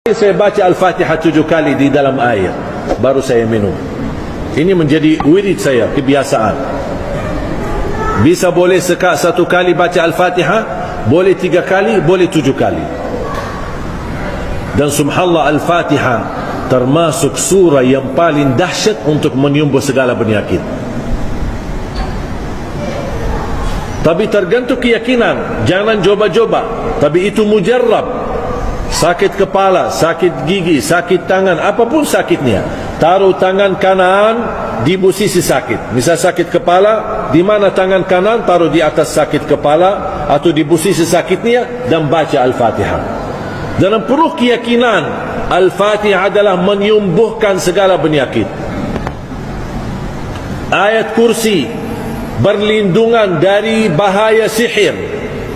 Saya baca Al-Fatihah 7 kali di dalam air, baru saya minum. Ini menjadi wirid saya, kebiasaan. Bisa boleh satu kali baca Al-Fatihah, boleh 3 kali, boleh 7 kali. Dan subhanallah, Al-Fatihah termasuk surah yang paling dahsyat untuk menyembuh segala penyakit. Tapi tergantung keyakinan, jangan coba-coba. Tapi itu mujarrab. Sakit kepala, sakit gigi, sakit tangan, apapun sakitnya, taruh tangan kanan di posisi sakit. Misal sakit kepala, di mana tangan kanan taruh di atas sakit kepala atau di posisi sakitnya, dan baca Al-Fatihah. Dalam penuh keyakinan, Al-Fatihah adalah menyembuhkan segala penyakit. Ayat kursi berlindungan dari bahaya sihir,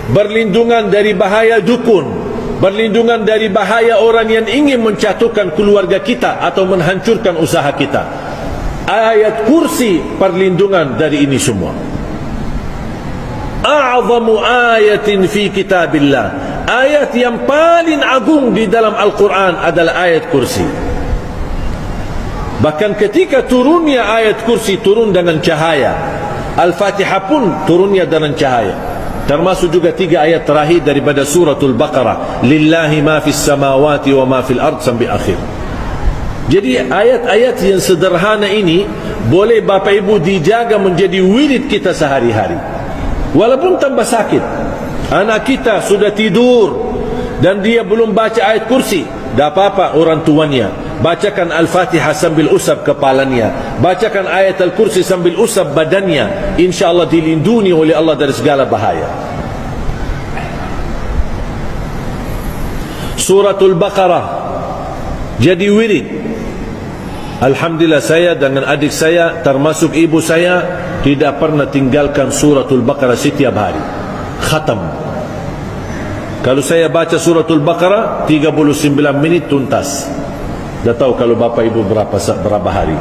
berlindungan dari bahaya dukun, berlindungan dari bahaya orang yang ingin menjatuhkan keluarga kita atau menghancurkan usaha kita. Ayat kursi perlindungan dari ini semua. A'zamu ayatin fi kitabillah, ayat yang paling agung di dalam Al-Quran adalah ayat kursi. Bahkan ketika turunnya ayat kursi, turun dengan cahaya. Al-Fatihah pun turunnya dengan cahaya. Termasuk juga 3 ayat terakhir daripada suratul Baqarah, lillahi ma fis samawati wa ma fil ard, sampai akhir. Jadi ayat-ayat yang sederhana ini boleh Bapak Ibu dijaga menjadi wirid kita sehari-hari. Walaupun tambah sakit, anak kita sudah tidur dan dia belum baca ayat kursi, tak apa-apa orang tuanya bacakan Al-Fatihah sambil usap kepalanya, bacakan ayat Al-Kursi sambil usap badannya, insyaAllah dilindungi oleh Allah dari segala bahaya. Suratul Baqarah jadi wirid. Alhamdulillah, saya dengan adik saya termasuk ibu saya tidak pernah tinggalkan Suratul Baqarah setiap hari, khatam. Kalau saya baca Suratul Baqarah 39 menit tuntas. Dah tahu kalau Bapak Ibu berapa hari.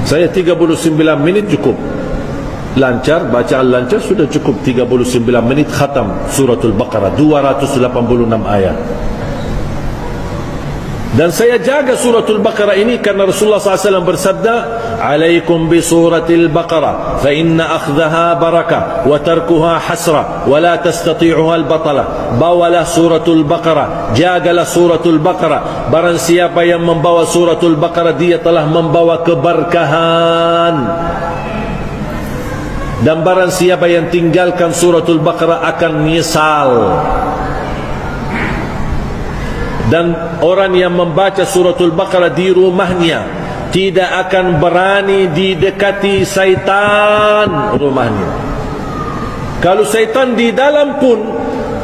Saya 39 menit cukup. Lancar, bacaan lancar sudah cukup 39 menit khatam Suratul Baqarah 286 ayat. Dan saya jaga Suratul Baqarah ini karena Rasulullah SAW bersabda, "Alaikum bi suratil Baqarah, fa inna akhdaha barakah wa tarkuha hasrah, wa la tastati'uha al-batalah." Bawalah Suratul Baqarah, jagalah Suratul Baqarah. Barang siapa yang membawa Suratul Baqarah, dia telah membawa keberkahan. Dan barang siapa yang tinggalkan Suratul Baqarah akan menyesal. Dan orang yang membaca Suratul Baqarah di rumahnya tidak akan berani didekati syaitan rumahnya. Kalau syaitan di dalam pun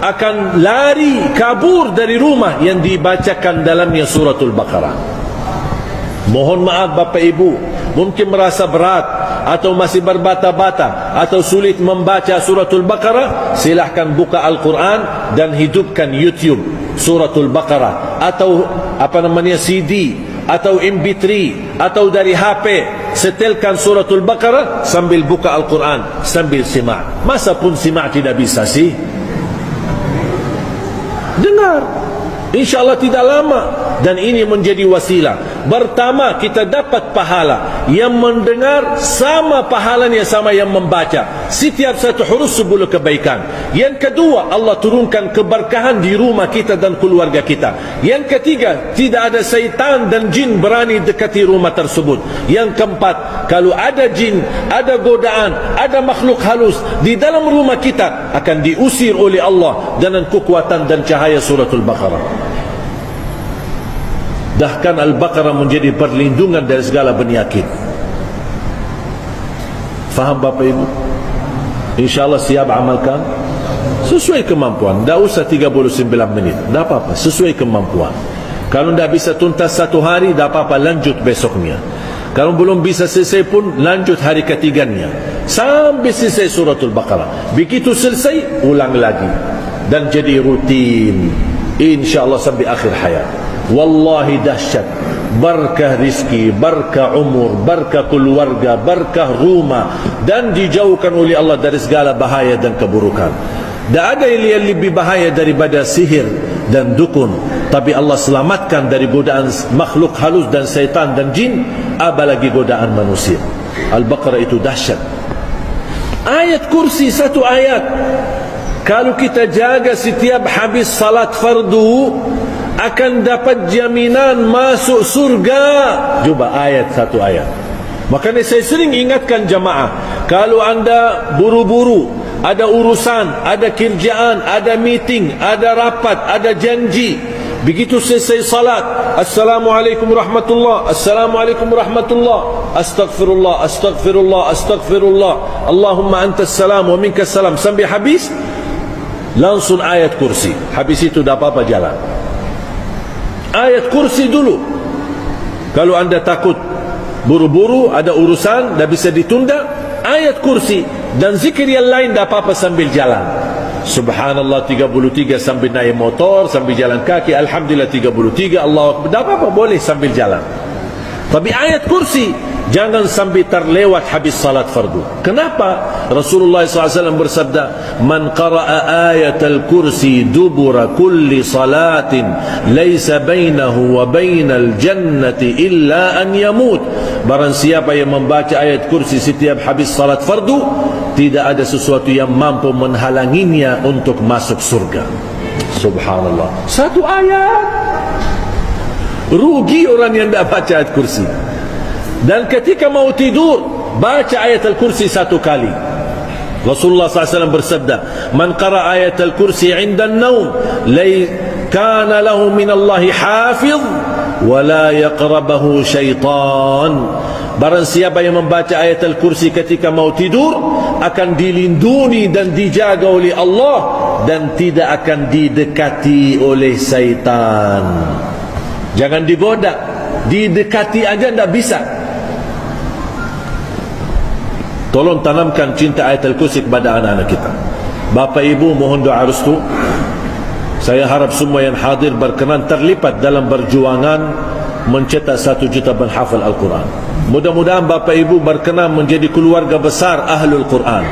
akan lari kabur dari rumah yang dibacakan dalamnya Suratul Baqarah. Mohon maaf Bapak Ibu, mungkin merasa berat atau masih berbata-bata atau sulit membaca Suratul Baqarah, silahkan buka Al-Quran dan hidupkan YouTube Suratul Baqarah, atau CD, atau MP3, atau dari HP, setelkan Suratul Baqarah sambil buka Al-Quran, sambil simak. Masa pun simak tidak bisa sih? Dengar, insyaAllah tidak lama. Dan ini menjadi wasilah. Pertama, kita dapat pahala. Yang mendengar sama pahalanya sama yang membaca. Setiap satu huruf 10 kebaikan. Yang kedua, Allah turunkan keberkahan di rumah kita dan keluarga kita. Yang ketiga, tidak ada syaitan dan jin berani dekati rumah tersebut. Yang keempat, kalau ada jin, ada godaan, ada makhluk halus di dalam rumah kita, akan diusir oleh Allah dengan kekuatan dan cahaya Suratul Baqarah. Bahkan Al-Baqarah menjadi perlindungan dari segala penyakit. Faham Bapak Ibu? InsyaAllah siap amalkan sesuai kemampuan. Tak usah 39 menit, tak apa-apa, sesuai kemampuan. Kalau tak bisa tuntas satu hari, tak apa-apa, lanjut besoknya. Kalau belum bisa selesai pun, lanjut hari ketiganya sampai selesai Suratul Baqarah. Begitu selesai, ulang lagi. Dan jadi rutin, InsyaAllah sampai akhir hayat. Wallahi dahsyat. Berkah rizki, berkah umur, berkah keluarga, berkah rumah, dan dijauhkan oleh Allah dari segala bahaya dan keburukan. Tak ada yang lebih bahaya daripada sihir, dan dukun, tapi Allah selamatkan dari godaan makhluk halus dan syaitan dan jin, apalagi godaan manusia. Al-Baqarah itu dahsyat. Ayat kursi satu ayat, kalau kita jaga setiap habis salat fardu, akan dapat jaminan masuk surga. Cuba ayat satu ayat. Makanya saya sering ingatkan jamaah, kalau anda buru-buru, ada urusan, ada kerjaan, ada meeting, ada rapat, ada janji, begitu selesai salat, Assalamualaikum warahmatullah, Assalamualaikum warahmatullah, Astaghfirullah, Astaghfirullah, Astaghfirullah, Allahumma antas salam wa minkas salam, sampai habis, langsung ayat kursi. Habis itu dah apa-apa jalan. Ayat kursi dulu. Kalau anda takut buru-buru, ada urusan, dah bisa ditunda, ayat kursi. Dan zikir yang lain dah apa-apa sambil jalan. Subhanallah 33 sambil naik motor, sambil jalan kaki, Alhamdulillah 33, Allah Akbar, dah apa-apa boleh sambil jalan. Tapi ayat kursi jangan sampai terlewat habis salat fardu. Kenapa? Rasulullah SAW bersabda, man qara'a ayatal kursi dubura kulli salatin laysa bainahu wa bainal jannati illa an yamut. Barang siapa yang membaca ayat kursi setiap habis salat fardu, tidak ada sesuatu yang mampu menghalanginya untuk masuk surga. Subhanallah. Satu ayat. Rugi orang yang tidak baca ayat kursi. Dan ketika mau tidur, baca ayat al-kursi satu kali. Rasulullah SAW bersabda, man qara ayat al-kursi inda an-naum kana lahu min Allahi hafiz wa la yaqrabahu syaitan. Barang siapa yang membaca ayat al-kursi ketika mau tidur, akan dilindungi dan dijaga oleh Allah, dan tidak akan didekati oleh syaitan. Jangan digoda, didekati aja tidak bisa. Tolong tanamkan cinta ayat al-kursi kepada anak-anak kita. Bapak ibu mohon doa restu. Saya harap semua yang hadir berkenan terlibat dalam perjuangan mencetak 1 juta penghafal Al-Quran. Mudah-mudahan bapak ibu berkenan menjadi keluarga besar Ahlul Quran.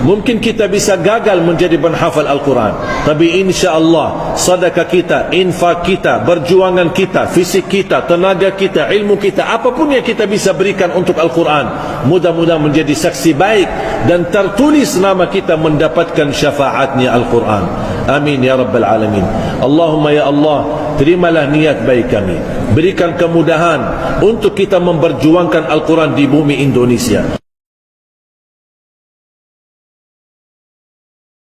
Mungkin kita bisa gagal menjadi penghafal Al-Quran, tapi insya-Allah sedekah kita, infak kita, perjuangan kita, fisik kita, tenaga kita, ilmu kita, apapun yang kita bisa berikan untuk Al-Quran, mudah-mudahan menjadi saksi baik dan tertulis nama kita mendapatkan syafaatnya Al-Quran. Amin ya rabbal alamin. Allahumma ya Allah, terimalah niat baik kami, berikan kemudahan untuk kita memperjuangkan Al-Quran di bumi Indonesia.